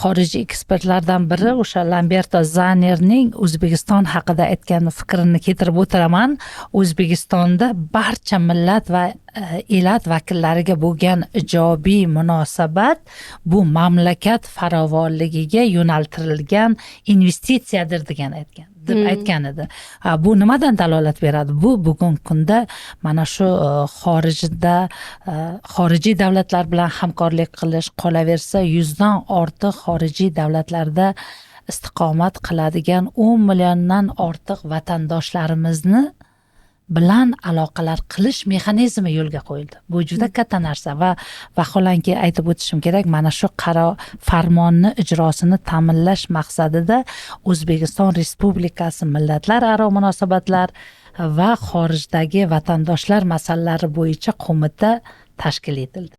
xorijiy ekspertlardan biri o'sha Lamberto Zannerning O'zbekiston haqida aytgan fikrini keltirib o'tiraman. O'zbekistonda barcha millat va elat vakillariga bo'lgan ijobiy munosabat bu mamlakat farovonligiga yo'naltirilgan investitsiyadir degan aytgan edi. Bu nimadan dalolat beradi? Bu bugungi kunda mana shu xorijiy davlatlar bilan hamkorlik qilish, qolaversa 100 dan ortiq xorijiy davlatlarda istiqomat qiladigan 10 milliondan ortiq vatandoshlarimizni bilan aloqalar qilish mexanizmi yo'lga qo'yildi. Bu juda katta narsa va vaholanki aytib o'tishim kerak, mana shu farmonni ijrosini ta'minlash maqsadida O'zbekiston Respublikasi millatlararo munosabatlar va xorijdagi vatandoshlar masalalari bo'yicha qo'mita tashkil etildi.